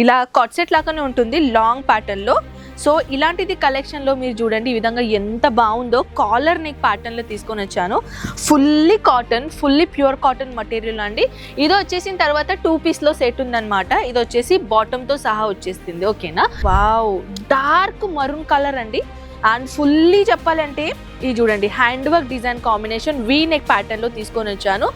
ఇలా cot set లాగానే ఉంటుంది లాంగ్ ప్యాటర్న్లో. సో ఇలాంటిది కలెక్షన్లో మీరు చూడండి ఈ విధంగా ఎంత బాగుందో. కాలర్ నెక్ ప్యాటర్న్లో తీసుకొని వచ్చాను. Fully cotton, fully pure cotton material అండి. ఇది వచ్చేసిన తర్వాత 2 పీస్లో సెట్ ఉందన్నమాట. ఇది వచ్చేసి బాటమ్తో సహా వచ్చేస్తుంది. ఓకేనా? వావ్, డార్క్ మరూన్ కలర్ అండి. అండ్ ఫుల్లీ చెప్పాలంటే ఇది చూడండి hand work design combination V neck ప్యాటర్న్లో తీసుకొని వచ్చాను.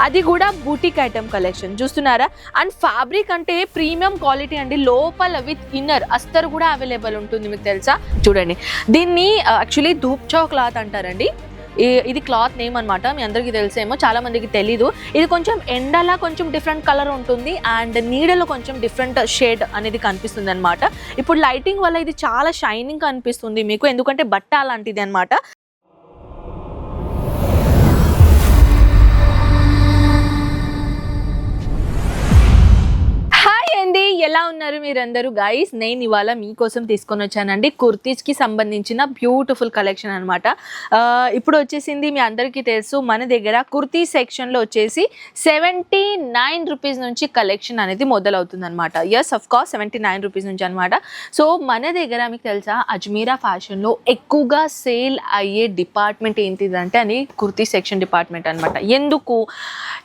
అది కూడా బూటిక్ ఐటమ్ కలెక్షన్ చూస్తున్నారా. అండ్ ఫ్యాబ్రిక్ అంటే ప్రీమియం క్వాలిటీ అండి. లోపల విత్ ఇన్నర్ అస్తర్ కూడా అవైలబుల్ ఉంటుంది. మీకు తెలుసా? చూడండి, దీన్ని యాక్చువల్లీ ధూప్చౌ క్లాత్ అంటారండి. ఇది క్లాత్ నేమ్ అనమాట. మీ అందరికీ తెలిసేమో, చాలా మందికి తెలీదు. ఇది కొంచెం ఎండలా కొంచెం డిఫరెంట్ కలర్ ఉంటుంది అండ్ నీడలో కొంచెం డిఫరెంట్ షేడ్ అనేది కనిపిస్తుంది అనమాట. ఇప్పుడు లైటింగ్ వల్ల ఇది చాలా షైనింగ్ కనిపిస్తుంది మీకు, ఎందుకంటే బట్ట అలాంటిది అనమాట. ఎలా ఉన్నారు మీరందరూ గైస్? నేను ఇవాళ మీకోసం తీసుకొని వచ్చానండి కుర్తీస్కి సంబంధించిన బ్యూటిఫుల్ కలెక్షన్ అనమాట. ఇప్పుడు వచ్చేసింది మీ అందరికీ తెలుసు, మన దగ్గర కుర్తీ సెక్షన్లో వచ్చేసి 79 రూపీస్ నుంచి కలెక్షన్ అనేది మొదలవుతుంది అనమాట. ఎస్, అఫ్ కోర్స్ 79 రూపీస్ నుంచి అనమాట. సో మన దగ్గర మీకు తెలుసా అజ్మీరా ఫ్యాషన్లో ఎక్కువగా సేల్ అయ్యే డిపార్ట్మెంట్ ఏంటిదంటే అది కుర్తీ సెక్షన్ డిపార్ట్మెంట్ అనమాట.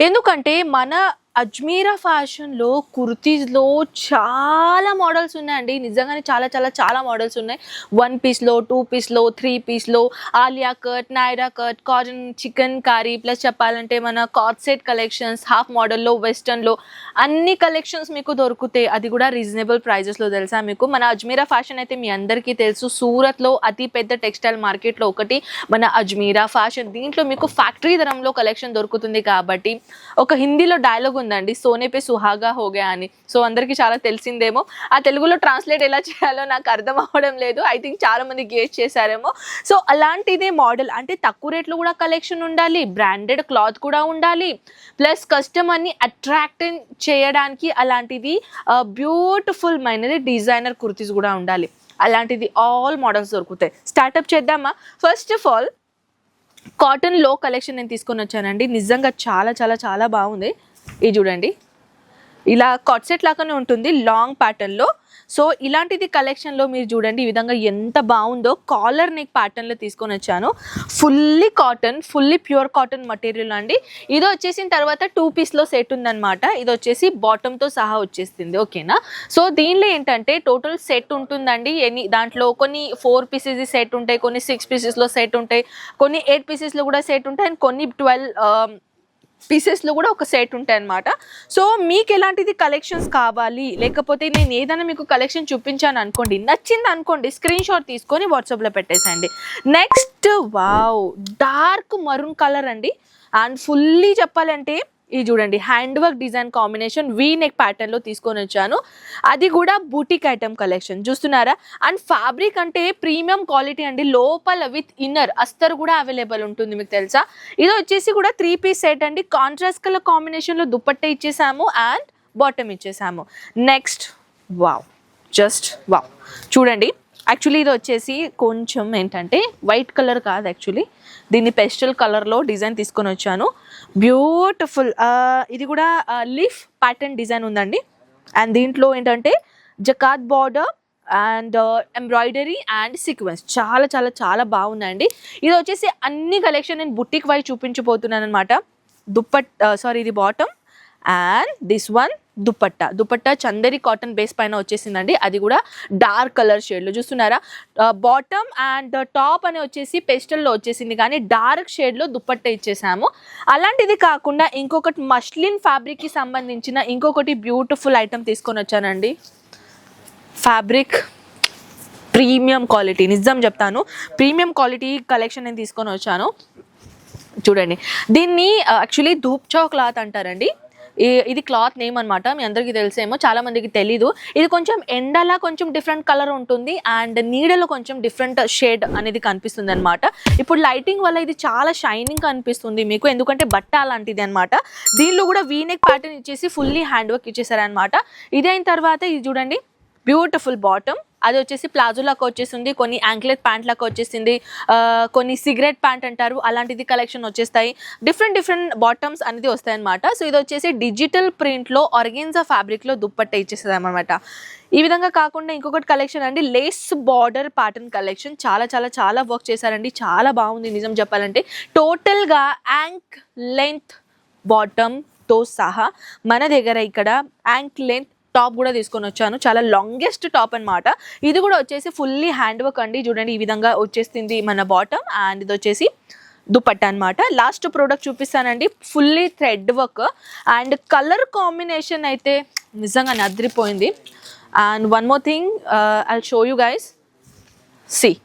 ఎందుకంటే మన అజ్మీరా ఫ్యాషన్లో కుర్తీస్లో చాలా మోడల్స్ ఉన్నాయండి. నిజంగానే చాలా చాలా చాలా మోడల్స్ ఉన్నాయి. 1 పీస్లో, 2 పీస్లో, 3 పీస్లో, Alia cut, Naira cut, cotton chikankari, plus చెప్పాలంటే మన కార్డ్ సెట్ కలెక్షన్స్, హాఫ్ మోడల్లో, వెస్టర్న్లో అన్ని కలెక్షన్స్ మీకు దొరుకుతాయి. అది కూడా రీజనబుల్ ప్రైజెస్లో. తెలుసా మీకు? మన అజ్మీరా ఫ్యాషన్ అయితే మీ అందరికీ తెలుసు, సూరత్లో అతి పెద్ద టెక్స్టైల్ మార్కెట్లో ఒకటి మన అజ్మీరా ఫ్యాషన్. దీంట్లో మీకు ఫ్యాక్టరీ ధరంలో కలెక్షన్ దొరుకుతుంది. కాబట్టి ఒక హిందీలో డైలాగ్ ఉందండి, సోనే పే సుహాగా హోగా అని. సో అందరికీ చాలా తెలిసిందేమో. ఆ తెలుగులో ట్రాన్స్లేట్ ఎలా చేయాలో నాకు అర్థం అవ్వడం లేదు. ఐ థింక్ చాలా మంది గెస్ చేశారేమో. సో అలాంటిదే మోడల్ అంటే తక్కువ రేట్లో కూడా కలెక్షన్ ఉండాలి, బ్రాండెడ్ క్లాత్ కూడా ఉండాలి, ప్లస్ కస్టమర్ని అట్రాక్ట్ చేయడానికి అలాంటిది బ్యూటిఫుల్ మైనది డిజైనర్ కుర్తీస్ కూడా ఉండాలి. అలాంటిది ఆల్ మోడల్స్ దొరుకుతాయి. స్టార్ట్అప్ చేద్దామా? ఫస్ట్ ఆఫ్ ఆల్ కాటన్ లో కలెక్షన్ నేను తీసుకొని వచ్చానండి. నిజంగా చాలా చాలా చాలా బాగుంది. ఇది చూడండి, ఇలా కాట్ సెట్ లాగానే ఉంటుంది లాంగ్ ప్యాటర్న్లో. సో ఇలాంటిది కలెక్షన్లో మీరు చూడండి ఈ విధంగా ఎంత బాగుందో. కాలర్ నెక్ ప్యాటర్న్లో తీసుకొని వచ్చాను. Fully cotton, fully pure cotton material అండి. ఇది వచ్చేసిన తర్వాత 2 పీస్లో సెట్ ఉందన్నమాట. ఇది వచ్చేసి బాటమ్తో సహా వచ్చేస్తుంది. ఓకేనా? సో దీనిలో ఏంటంటే టోటల్ సెట్ ఉంటుందండి. దాంట్లో కొన్ని 4 పీసెస్ సెట్ ఉంటాయి, కొన్ని 6 పీసెస్లో సెట్ ఉంటాయి, కొన్ని 8 పీసెస్లో కూడా సెట్ ఉంటాయి, అండ్ కొన్ని 12 పీసెస్లో కూడా ఒక సెట్ ఉంటాయి అన్నమాట. సో మీకు ఎలాంటిది కలెక్షన్స్ కావాలి, లేకపోతే నేను ఏదైనా మీకు కలెక్షన్ చూపించాను అనుకోండి, నచ్చింది అనుకోండి, స్క్రీన్ షాట్ తీసుకొని వాట్సాప్లో పెట్టేసండి. Next, wow, dark maroon colour అండి. అండ్ ఫుల్లీ చెప్పాలంటే ఇది చూడండి hand work design combination V neck ప్యాటర్న్లో తీసుకొని వచ్చాను. అది కూడా బూటిక్ ఐటమ్ కలెక్షన్ చూస్తున్నారా. అండ్ ఫ్యాబ్రిక్ అంటే ప్రీమియం క్వాలిటీ అండి. లోపల విత్ ఇన్నర్ అస్తర్ కూడా అవైలబుల్ ఉంటుంది. మీకు తెలుసా? ఇది వచ్చేసి కూడా 3 పీస్ సెట్ అండి. కాంట్రాస్ట్ కలర్ కాంబినేషన్లో dupatta ఇచ్చేసాము and bottom ఇచ్చేసాము. Next, wow, just wow, చూడండి. యాక్చువల్లీ ఇది వచ్చేసి కొంచెం ఏంటంటే వైట్ కలర్ కాదు, యాక్చువల్లీ దీన్ని పెస్టల్ కలర్లో డిజైన్ తీసుకొని వచ్చాను. బ్యూటిఫుల్, ఇది కూడా లీఫ్ ప్యాటర్న్ డిజైన్ ఉందండి. అండ్ దీంట్లో ఏంటంటే zakat border and embroidery and sequence చాలా చాలా చాలా బాగుందండి. ఇది వచ్చేసి అన్ని కలెక్షన్ నేను బుట్టిక్ వైజ్ చూపించబోతున్నాను అనమాట. ఇది bottom and this one dupatta Chanderi cotton base పైన వచ్చేసిందండి. అది కూడా డార్క్ కలర్ షేడ్లో చూస్తున్నారా. బాటమ్ అండ్ టాప్ అని వచ్చేసి పెస్టల్లో వచ్చేసింది, కానీ డార్క్ షేడ్లో దుపట్టా ఇచ్చేసాము. అలాంటిది కాకుండా ఇంకొకటి మస్లిన్ ఫ్యాబ్రిక్కి సంబంధించిన ఇంకొకటి బ్యూటిఫుల్ ఐటమ్ తీసుకొని వచ్చానండి. ఫ్యాబ్రిక్ ప్రీమియం క్వాలిటీ, నిజం చెప్తాను, ప్రీమియం క్వాలిటీ కలెక్షన్ నేను తీసుకొని వచ్చాను. చూడండి, దీన్ని యాక్చువల్లీ ధూప్చౌ క్లాత్ అంటారండి. ఇది క్లాత్ నేమ్ అనమాట. మీ అందరికీ తెలిసేమో, చాలా మందికి తెలీదు. ఇది కొంచెం ఎండలా కొంచెం డిఫరెంట్ కలర్ ఉంటుంది అండ్ నీడలో కొంచెం డిఫరెంట్ షేడ్ అనేది కనిపిస్తుంది అనమాట. ఇప్పుడు లైటింగ్ వల్ల ఇది చాలా షైనింగ్ కనిపిస్తుంది మీకు, ఎందుకంటే బట్ట అలాంటిది అనమాట. దీనిలో కూడా వీనెక్ ప్యాటర్న్ ఇచ్చేసి ఫుల్లీ హ్యాండ్ వర్క్ ఇచ్చేసారనమాట. ఇది అయిన తర్వాత ఇది చూడండి, బ్యూటిఫుల్ బాటమ్ అది వచ్చేసి ప్లాజో లాగా వచ్చేసింది, కొన్ని యాంక్లెట్ ప్యాంట్ లాగా వచ్చేసింది, కొన్ని సిగరెట్ ప్యాంట్ అంటారు అలాంటిది కలెక్షన్ వచ్చేస్తాయి. డిఫరెంట్ బాటమ్స్ అనేది వస్తాయి అనమాట. సో ఇది వచ్చేసి డిజిటల్ ప్రింట్లో ఆర్గెన్జా ఫ్యాబ్రిక్లో దుప్పట్ట ఇచ్చేస్తుంది అనమాట. ఈ విధంగా కాకుండా ఇంకొకటి కలెక్షన్ అండి, లేస్ బార్డర్ ప్యాటర్న్ కలెక్షన్. చాలా చాలా చాలా వర్క్ చేశారండి, చాలా బాగుంది నిజం చెప్పాలంటే. టోటల్గా యాంక్ లెంత్ బాటమ్తో సహా మన దగ్గర ఇక్కడ యాంక్ లెంత్ టాప్ కూడా తీసుకొని వచ్చాను, చాలా లాంగెస్ట్ టాప్ అనమాట. ఇది కూడా వచ్చేసి ఫుల్లీ హ్యాండ్ వర్క్ అండి. చూడండి ఈ విధంగా వచ్చేస్తుంది మన బాటమ్, అండ్ ఇది వచ్చేసి దుపట్టా అనమాట. లాస్ట్ ప్రోడక్ట్ చూపిస్తానండి, fully thread work and colour combination అయితే నిజంగా అదిరిపోయింది. And one more thing, I'll show you guys. See,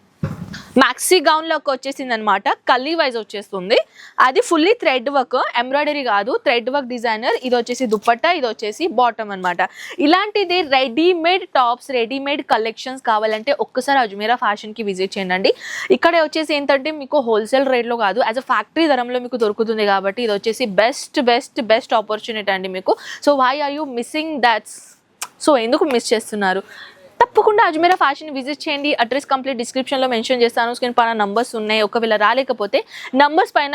maxi గౌన్లోకి వచ్చేసింది అనమాట, కల్లీ వైజ్ వచ్చేస్తుంది. అది ఫుల్లీ థ్రెడ్ వర్క్, ఎంబ్రాయిడరీ కాదు, థ్రెడ్ వర్క్ డిజైనర్. ఇది వచ్చేసి దుపట్టా, ఇది వచ్చేసి బాటమ్ అనమాట. ఇలాంటిది రెడీమేడ్ టాప్స్, రెడీమేడ్ కలెక్షన్స్ కావాలంటే ఒక్కసారి అజ్మీరా ఫ్యాషన్కి విజిట్ చేయండి. ఇక్కడ వచ్చేసి ఏంటంటే మీకు హోల్సేల్ రేట్లో కాదు, యాజ్ అ ఫ్యాక్టరీ ధరంలో మీకు దొరుకుతుంది కాబట్టి ఇది వచ్చేసి బెస్ట్ ఆపర్చునిటీ అండి మీకు. So why are you missing that's? So ఎందుకు మిస్ చేస్తున్నారు? తప్పకుండా అజ్మీరా ఫ్యాషన్ విజిట్ చేయండి. అడ్రస్ కంప్లీట్ డిస్క్రిప్షన్లో మెన్షన్ చేస్తాను. స్క్రీన్ పైన నంబర్స్ ఉన్నాయి, ఒకవేళ రాలేకపోతే నంబర్స్ పైన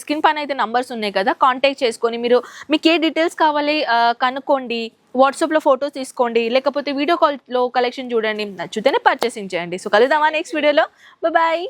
స్క్రీన్ పైన అయితే నంబర్స్ ఉన్నాయి కదా, కాంటాక్ట్ చేసుకొని మీకు ఏ డీటెయిల్స్ కావాలి కనుక్కోండి. వాట్సాప్లో ఫొటోస్ తీసుకోండి, లేకపోతే వీడియో కాల్లో కలెక్షన్ చూడండి, నచ్చితేనే పర్చేసింగ్ చేయండి. సో కలుద్దామా నెక్స్ట్ వీడియోలో. బాయ్.